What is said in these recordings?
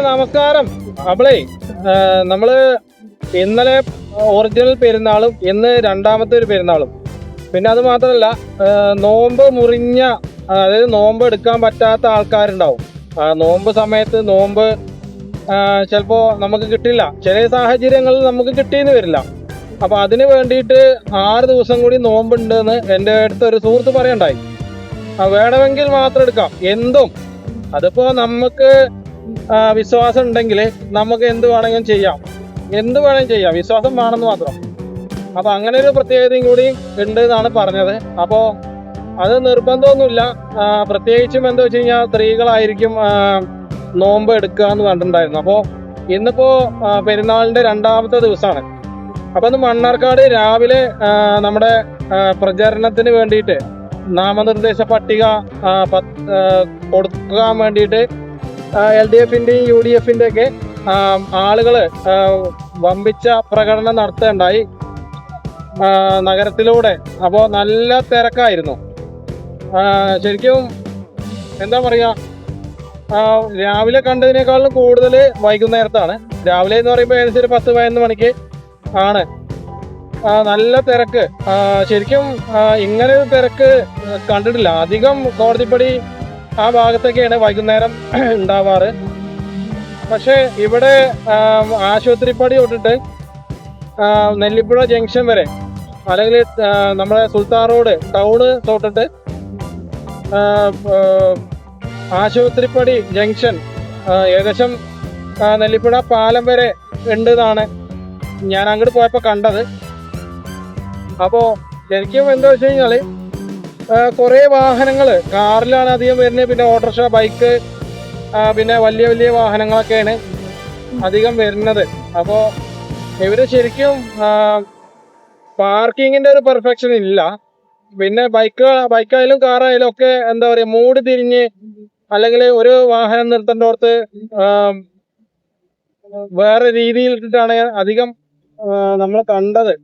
നമസ്കാരം. അപ്പളേ നമ്മള് ഇന്നലെ ഒറിജിനൽ പെരുന്നാളും ഇന്ന് രണ്ടാമത്തെ ഒരു പെരുന്നാളും, പിന്നെ അത് മാത്രമല്ല നോമ്പ് മുറിഞ്ഞ, അതായത് നോമ്പ് എടുക്കാൻ പറ്റാത്ത ആൾക്കാരുണ്ടാവും. നോമ്പ് സമയത്ത് നോമ്പ് ചിലപ്പോൾ നമുക്ക് കിട്ടില്ല, ചില സാഹചര്യങ്ങളിൽ നമുക്ക് കിട്ടിയെന്ന് വരില്ല. അപ്പോൾ അതിന് വേണ്ടിയിട്ട് 6 ദിവസം കൂടി നോമ്പുണ്ടെന്ന് എൻ്റെ അടുത്ത് ഒരു സുഹൃത്ത് പറയണ്ടായി. വേണമെങ്കിൽ മാത്രം എടുക്കാം, എന്തും. അതിപ്പോൾ നമുക്ക് വിശ്വാസം ഉണ്ടെങ്കിൽ നമുക്ക് എന്ത് വേണമെങ്കിലും ചെയ്യാം, എന്ത് വേണമെങ്കിലും ചെയ്യാം, വിശ്വാസം വേണമെന്ന് മാത്രം. അപ്പോൾ അങ്ങനെ ഒരു പ്രത്യേകതയും കൂടി ഉണ്ട് എന്നാണ് പറഞ്ഞത്. അപ്പോൾ അത് നിർബന്ധമൊന്നുമില്ല. പ്രത്യേകിച്ചും എന്താ വെച്ച് കഴിഞ്ഞാൽ സ്ത്രീകളായിരിക്കും നോമ്പ് എടുക്കുക എന്ന് കണ്ടിട്ടുണ്ടായിരുന്നു. അപ്പോൾ ഇന്നിപ്പോൾ പെരുന്നാളിൻ്റെ രണ്ടാമത്തെ ദിവസമാണ്. അപ്പോൾ അത് മണ്ണാർക്കാട് രാവിലെ നമ്മുടെ പ്രചരണത്തിന് വേണ്ടിയിട്ട് നാമനിർദ്ദേശ പട്ടിക കൊടുക്കാൻ വേണ്ടിയിട്ട് LDFിൻ്റെയും UDFിൻ്റെയൊക്കെ ആളുകൾ വമ്പിച്ച പ്രകടനം നടത്തുകയുണ്ടായി നഗരത്തിലൂടെ. അപ്പോൾ നല്ല തിരക്കായിരുന്നു. ശരിക്കും എന്താ പറയുക, രാവിലെ കണ്ടതിനേക്കാളും കൂടുതൽ വൈകുന്നേരത്താണ്. രാവിലെ എന്ന് പറയുമ്പോൾ ഏകദേശം ഒരു 10-11 മണിക്ക് ആണ്. നല്ല തിരക്ക്. ശരിക്കും ഇങ്ങനെ ഒരു തിരക്ക് കണ്ടിട്ടില്ല. അധികം കോടതിപ്പടി ആ ഭാഗത്തൊക്കെയാണ് വൈകുന്നേരം ഉണ്ടാവാറ്. പക്ഷേ ഇവിടെ ആശുപത്രിപ്പടി തൊട്ടിട്ട് നെല്ലിപ്പുഴ ജംഗ്ഷൻ വരെ, അല്ലെങ്കിൽ നമ്മുടെ സുൽത്താൻ റോഡ് ടൗണ് തൊട്ടിട്ട് ആശുപത്രിപ്പടി ജംഗ്ഷൻ ഏകദേശം നെല്ലിപ്പുഴ പാലം വരെ ഉണ്ട് എന്നാണ് ഞാൻ അങ്ങോട്ട് പോയപ്പോൾ കണ്ടത്. അപ്പോൾ ശരിക്കും എന്താ വെച്ച് കഴിഞ്ഞാൽ കുറേ വാഹനങ്ങൾ കാറിലാണ് അധികം വരുന്നത്, പിന്നെ ഓട്ടോറിക്ഷ, ബൈക്ക്, പിന്നെ വലിയ വലിയ വാഹനങ്ങളൊക്കെയാണ് അധികം വരുന്നത്. അപ്പോൾ ഇവർ ശരിക്കും പാർക്കിങ്ങിൻ്റെ ഒരു പെർഫെക്ഷൻ ഇല്ല. പിന്നെ ബൈക്കായാലും കാറായാലും ഒക്കെ എന്താ പറയുക, മൂട് തിരിഞ്ഞ് അല്ലെങ്കിൽ ഒരു വാഹനം നിർത്തേണ്ടോടത്ത് വേറെ രീതിയിൽ ഇട്ടിട്ടാണ് അധികം നമ്മൾ കണ്ടത്.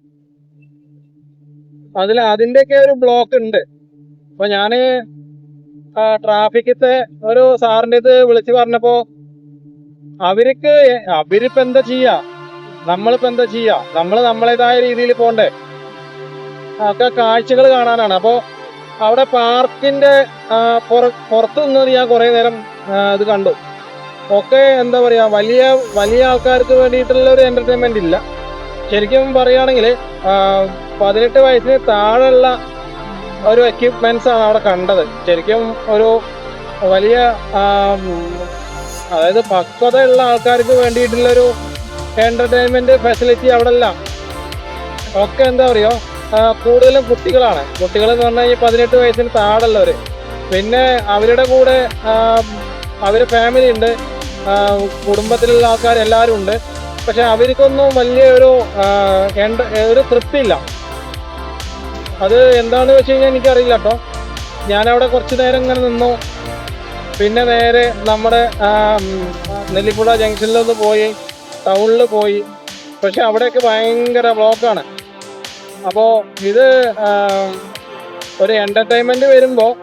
അതിൻ്റെയൊക്കെ ഒരു ബ്ലോക്ക് ഉണ്ട്. അപ്പോൾ ഞാൻ ട്രാഫിക്കത്തെ ഒരു സാറിൻ്റെ ഇത് വിളിച്ച് പറഞ്ഞപ്പോൾ അവരിപ്പോൾ എന്താ ചെയ്യുക, നമ്മളിപ്പോൾ എന്താ ചെയ്യുക, നമ്മൾ നമ്മളേതായ രീതിയിൽ പോകണ്ടേ, ഒക്കെ കാഴ്ചകൾ കാണാനാണ്. അപ്പോൾ അവിടെ പാർക്കിൻ്റെ പുറത്ത് നിന്നത് ഞാൻ കുറേ നേരം ഇത് കണ്ടു. ഒക്കെ എന്താ പറയുക, വലിയ വലിയ ആൾക്കാർക്ക് വേണ്ടിയിട്ടുള്ള ഒരു എൻ്റർടൈൻമെൻ്റ് ഇല്ല. ശരിക്കും പറയുകയാണെങ്കിൽ 18 വയസ്സിന് താഴെയുള്ള ഒരു എക്യുപ്മെൻറ്റ്സ് ആണ് അവിടെ കണ്ടത്. ശരിക്കും ഒരു വലിയ അതായത് പക്വതയുള്ള ആൾക്കാർക്ക് വേണ്ടിയിട്ടുള്ളൊരു എൻ്റർടൈൻമെൻറ്റ് ഫെസിലിറ്റി അവിടെ ഇല്ല. ഒക്കെ എന്താ പറയുക, കൂടുതലും കുട്ടികളാണ്. കുട്ടികളെന്ന് പറഞ്ഞു കഴിഞ്ഞാൽ 18 വയസ്സിന് താഴെയുള്ളവർ. പിന്നെ അവരുടെ കൂടെ അവർ ഫാമിലി ഉണ്ട്, കുടുംബത്തിലുള്ള ആൾക്കാർ എല്ലാവരും ഉണ്ട്. പക്ഷെ അവർക്കൊന്നും വലിയൊരു തൃപ്തിയില്ല. അത് എന്താണെന്ന് വെച്ച് കഴിഞ്ഞാൽ എനിക്കറിയില്ല കേട്ടോ. ഞാനവിടെ കുറച്ച് നേരം ഇങ്ങനെ നിന്നു. പിന്നെ നേരെ നമ്മുടെ നെല്ലിപ്പുഴ ജംഗ്ഷനിലൊന്ന് പോയി, ടൗണിൽ പോയി. പക്ഷെ അവിടെയൊക്കെ ഭയങ്കര ബ്ലോക്കാണ്. അപ്പോൾ ഇത് ഒരു എൻ്റർടൈൻമെൻറ്റ് വരുമ്പോൾ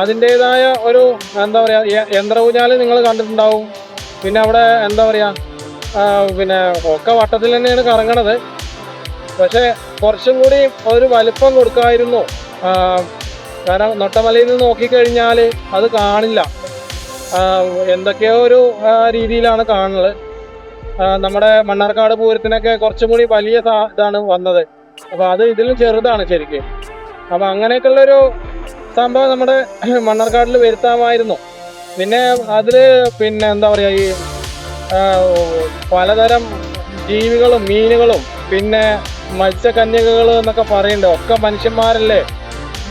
അതിൻ്റേതായ ഒരു എന്താ പറയുക, യന്ത്രഊഞ്ഞാൽ നിങ്ങൾ കണ്ടിട്ടുണ്ടാവും. പിന്നെ അവിടെ എന്താ പറയുക, പിന്നെ ഒക്കെ വട്ടത്തിൽ തന്നെയാണ് കറങ്ങണത്. പക്ഷേ കുറച്ചും കൂടി ഒരു വലിപ്പം കൊടുക്കായിരുന്നു. കാരണം നൊട്ടമലയിൽ നിന്ന് നോക്കിക്കഴിഞ്ഞാൽ അത് കാണില്ല, എന്തൊക്കെയോ ഒരു രീതിയിലാണ് കാണുന്നത്. നമ്മുടെ മണ്ണാർക്കാട് പൂരത്തിനൊക്കെ കുറച്ചും കൂടി വലിയ ഇതാണ് വന്നത്. അപ്പോൾ അത് ഇതിലും ചെറുതാണ് ശരിക്കും. അപ്പോൾ അങ്ങനെയൊക്കെയുള്ളൊരു സംഭവം നമ്മുടെ മണ്ണാർക്കാടിൽ വരുത്താമായിരുന്നു. പിന്നെ അതിൽ പിന്നെ എന്താ പറയുക, ഈ പലതരം ജീവികളും മീനുകളും പിന്നെ മത്സ്യകന്യകകൾ എന്നൊക്കെ പറയുന്നുണ്ട്. ഒക്കെ മനുഷ്യന്മാരല്ലേ,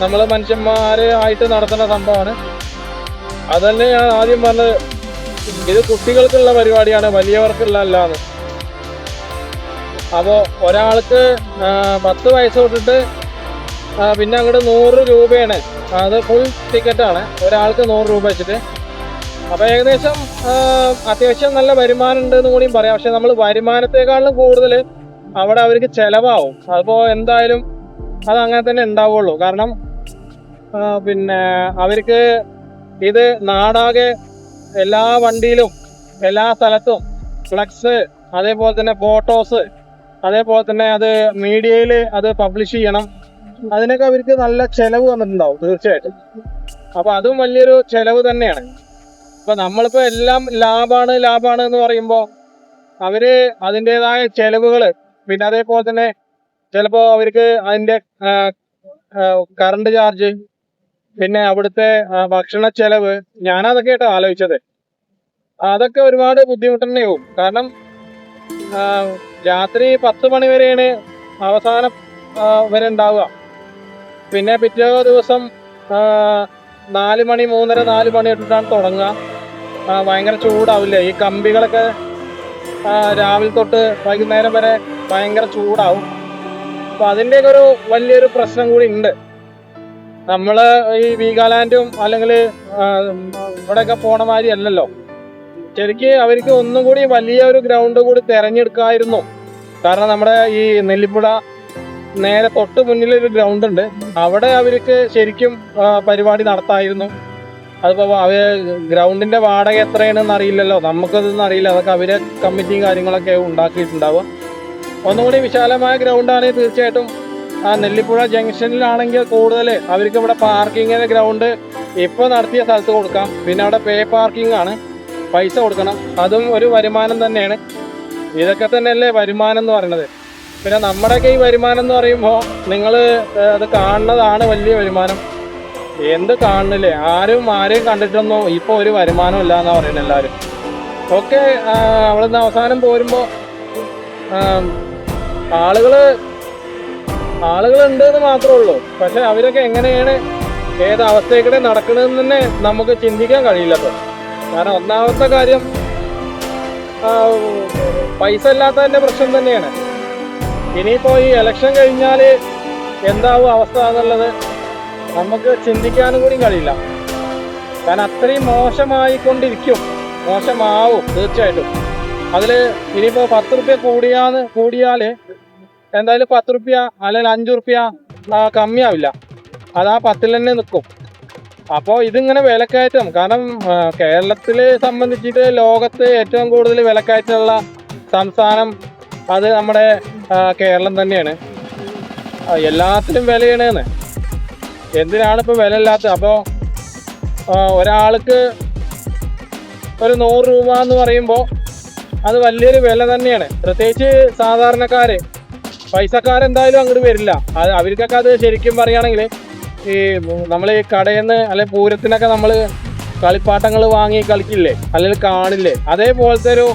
നമ്മൾ മനുഷ്യന്മാരായിട്ട് നടത്തുന്ന സംഭവമാണ്. അതന്നെ ഞാൻ ആദ്യം പറഞ്ഞത്, ഇത് കുട്ടികൾക്കുള്ള പരിപാടിയാണ്, വലിയവർക്കുള്ള അല്ലാന്ന്. അപ്പോൾ ഒരാൾക്ക് 10 വയസ്സ് തൊട്ടിട്ട് പിന്നെ അങ്ങോട്ട് 100 രൂപയാണ്. അത് ഫുൾ ടിക്കറ്റാണ്, ഒരാൾക്ക് 100 രൂപ വെച്ചിട്ട്. അപ്പോൾ ഏകദേശം അത്യാവശ്യം നല്ല വരുമാനം ഉണ്ടെന്ന് കൂടിയും പറയാം. പക്ഷെ നമ്മൾ വരുമാനത്തെക്കാളും കൂടുതൽ അവിടെ അവർക്ക് ചിലവാകും. അപ്പോൾ എന്തായാലും അത് അങ്ങനെ തന്നെ ഉണ്ടാവുള്ളൂ. കാരണം പിന്നെ അവർക്ക് ഇത് നാടാകെ എല്ലാ വണ്ടിയിലും എല്ലാ സ്ഥലത്തും ഫ്ലെക്സ്, അതേപോലെ തന്നെ ഫോട്ടോസ്, അതേപോലെ തന്നെ അത് മീഡിയയിൽ അത് പബ്ലിഷ് ചെയ്യണം. അതിനൊക്കെ അവർക്ക് നല്ല ചെലവ് വന്നിട്ടുണ്ടാവും തീർച്ചയായിട്ടും. അപ്പൊ അതും വലിയൊരു ചെലവ് തന്നെയാണ്. അപ്പൊ നമ്മളിപ്പോ എല്ലാം ലാഭാണ് എന്ന് പറയുമ്പോൾ അവര് അതിൻ്റെതായ ചെലവുകൾ, പിന്നെ അതേപോലെ തന്നെ ചിലപ്പോൾ അവർക്ക് അതിന്റെ കറണ്ട് ചാർജ്, പിന്നെ അവിടുത്തെ ഭക്ഷണ ചെലവ്, ഞാനതൊക്കെ കേട്ടോ ആലോചിച്ചത്. അതൊക്കെ ഒരുപാട് ബുദ്ധിമുട്ട് തന്നെയാവും. കാരണം രാത്രി 10 മണി വരെയാണ് അവസാനം വരെ ഉണ്ടാവുക. പിന്നെ പിറ്റേ ദിവസം 4 മണി 3:30 4 മണി തൊട്ടിട്ടാണ് തുടങ്ങുക. ഭയങ്കര ചൂടാവില്ലേ ഈ കമ്പികളൊക്കെ. രാവിലെ തൊട്ട് വൈകുന്നേരം വരെ ഭയങ്കര ചൂടാവും. അപ്പൊ അതിൻ്റെയൊക്കെ ഒരു വലിയൊരു പ്രശ്നം കൂടി ഉണ്ട്. നമ്മള് ഈ വീഗാലാൻഡും അല്ലെങ്കിൽ ഇവിടെയൊക്കെ പോണ മാതിരി അല്ലല്ലോ. ശരിക്ക് അവർക്ക് ഒന്നും കൂടി വലിയ ഒരു ഗ്രൗണ്ട് കൂടി തിരഞ്ഞെടുക്കായിരുന്നു. കാരണം നമ്മുടെ ഈ നെല്ലിപ്പുഴ നേരെ തൊട്ട് മുന്നിലൊരു ഗ്രൗണ്ട് ഉണ്ട്, അവിടെ അവർക്ക് ശരിക്കും പരിപാടി നടത്തായിരുന്നു. അതിപ്പോ ഗ്രൗണ്ടിന്റെ വാടക എത്രയാണെന്ന് അറിയില്ലല്ലോ, നമുക്കതൊന്നും അറിയില്ല. അതൊക്കെ അവരെ കമ്മിറ്റിയും കാര്യങ്ങളൊക്കെ ഉണ്ടാക്കിയിട്ടുണ്ടാവുക. ഒന്നുകൂടി വിശാലമായ ഗ്രൗണ്ടാണെങ്കിൽ തീർച്ചയായിട്ടും നെല്ലിപ്പുഴ ജംഗ്ഷനിലാണെങ്കിൽ കൂടുതൽ അവർക്ക് ഇവിടെ പാർക്കിങ്ങിന് ഗ്രൗണ്ട് ഇപ്പോൾ നടത്തിയ സ്ഥലത്ത് കൊടുക്കാം. പിന്നെ അവിടെ പേ പാർക്കിംഗ് ആണ്, പൈസ കൊടുക്കണം. അതും ഒരു വരുമാനം തന്നെയാണ്. ഇതൊക്കെ തന്നെയല്ലേ വരുമാനം എന്ന് പറയുന്നത്. പിന്നെ നമ്മുടെയൊക്കെ ഈ വരുമാനം എന്ന് പറയുമ്പോൾ നിങ്ങൾ അത് കാണുന്നതാണ് വലിയ വരുമാനം. എന്ത് കാണുന്നില്ലേ, ആരെയും കണ്ടിട്ടൊന്നും ഇപ്പോൾ ഒരു വരുമാനം ഇല്ല എന്നാണ് പറയുന്നത് എല്ലാവരും. ഒക്കെ അവിടുന്ന് അവസാനം പോരുമ്പോൾ ആളുകളുണ്ട് എന്ന് മാത്രമേ ഉള്ളൂ. പക്ഷെ അവരൊക്കെ എങ്ങനെയാണ് ഏത് അവസ്ഥയിലൂടെ നടക്കണമെന്ന് തന്നെ നമുക്ക് ചിന്തിക്കാൻ കഴിയില്ലല്ലോ. കാരണം ഒന്നാമത്തെ കാര്യം പൈസ ഇല്ലാത്തതിന്റെ പ്രശ്നം തന്നെയാണ്. ഇനിയിപ്പോ ഈ ഇലക്ഷൻ കഴിഞ്ഞാൽ എന്താവും അവസ്ഥ എന്നുള്ളത് നമുക്ക് ചിന്തിക്കാനും കൂടി കഴിയില്ല. കാരണം അത്രയും മോശമാവും തീർച്ചയായിട്ടും. അതിൽ ഇനിയിപ്പോൾ 10 റുപ്യ കൂടിയാൽ എന്തായാലും 10 റുപ്യ അല്ലെങ്കിൽ 5 റുപ്യ കമ്മിയാവില്ല. അത് ആ 10-ൽ തന്നെ നിൽക്കും. അപ്പോൾ ഇതിങ്ങനെ വിലക്കയറ്റം, കാരണം കേരളത്തിലെ സംബന്ധിച്ചിട്ട് ലോകത്ത് ഏറ്റവും കൂടുതൽ വിലക്കയറ്റമുള്ള സംസ്ഥാനം അത് നമ്മുടെ കേരളം തന്നെയാണ്. എല്ലാത്തിനും വിലയാണ്. എന്തിനാണ് ഇപ്പോൾ വില ഇല്ലാത്തത്? അപ്പോൾ ഒരാൾക്ക് ഒരു 100 രൂപ എന്ന് പറയുമ്പോൾ അത് വലിയൊരു വില തന്നെയാണ്. പ്രത്യേകിച്ച് സാധാരണക്കാര്, പൈസക്കാരെന്തായാലും അങ്ങോട്ട് വരില്ല. അത് അവർക്കൊക്കെ അത് ശരിക്കും പറയുകയാണെങ്കിൽ ഈ നമ്മൾ ഈ കടയിൽ നിന്ന് അല്ലെങ്കിൽ പൂരത്തിനൊക്കെ നമ്മൾ കളിപ്പാട്ടങ്ങൾ വാങ്ങി കളിക്കില്ലേ, അല്ലെങ്കിൽ കാണില്ലേ, അതേപോലത്തെ ഒരു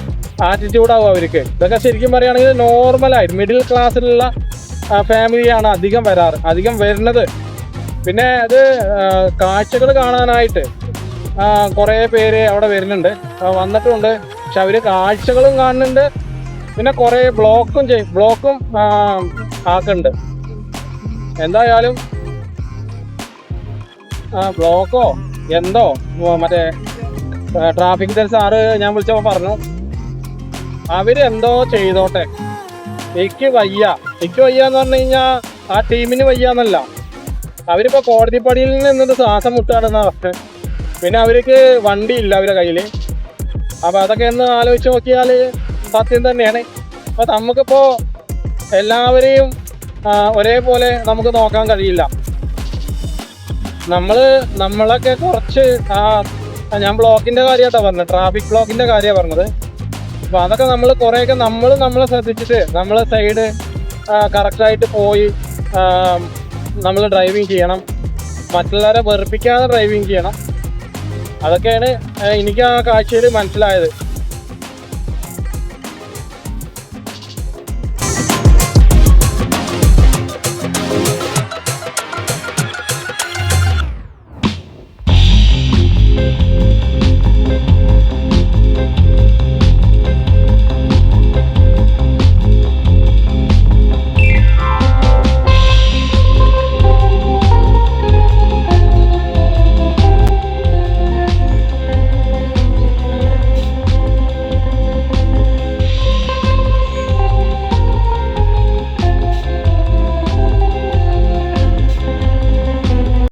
ആറ്റിറ്റ്യൂഡാവും അവർക്ക്. ഇതൊക്കെ ശരിക്കും പറയുകയാണെങ്കിൽ നോർമലായിട്ട് മിഡിൽ ക്ലാസ്സിലുള്ള ഫാമിലിയാണ് അധികം വരുന്നത്. പിന്നെ അത് കാഴ്ചകൾ കാണാനായിട്ട് കുറേ പേര് അവിടെ വന്നിട്ടുണ്ട്. പക്ഷെ അവർ കാഴ്ചകളും കാണുന്നുണ്ട്, പിന്നെ കുറേ ബ്ലോക്കും ആക്കുന്നുണ്ട്. എന്തായാലും ബ്ലോക്കോ എന്തോ മറ്റേ ട്രാഫിക് സാറ് ഞാൻ വിളിച്ചപ്പോൾ പറഞ്ഞു അവരെന്തോ ചെയ്തോട്ടെ, എനിക്ക് വയ്യ എന്ന് പറഞ്ഞു കഴിഞ്ഞാൽ ആ ടീമിന് വയ്യാന്നല്ല, അവരിപ്പോൾ കോടതി പടിയിൽ നിന്നിട്ട് ശ്വാസം മുട്ടാണെന്നാ പറഞ്ഞത്. പിന്നെ അവർക്ക് വണ്ടിയില്ല അവരുടെ കയ്യിൽ. അപ്പോൾ അതൊക്കെ ഒന്ന് ആലോചിച്ച് നോക്കിയാൽ സത്യം തന്നെയാണ്. അപ്പോൾ നമുക്കിപ്പോൾ എല്ലാവരെയും ഒരേപോലെ നമുക്ക് നോക്കാൻ കഴിയില്ല. നമ്മളൊക്കെ കുറച്ച് ഞാൻ ബ്ലോക്കിൻ്റെ കാര്യമായിട്ടാണ് പറഞ്ഞത്, ട്രാഫിക് ബ്ലോക്കിൻ്റെ കാര്യമാണ് പറഞ്ഞത്. അപ്പോൾ അതൊക്കെ നമ്മൾ കുറേയൊക്കെ നമ്മളെ ശ്രദ്ധിച്ചിട്ട് നമ്മളെ സൈഡ് കറക്റ്റായിട്ട് പോയി നമ്മൾ ഡ്രൈവിങ് ചെയ്യണം. മറ്റുള്ളവരെ വെറുപ്പിക്കാതെ ഡ്രൈവിങ് ചെയ്യണം. അതൊക്കെയാണ് എനിക്ക് ആ കാഴ്ചയിൽ മനസ്സിലായത്.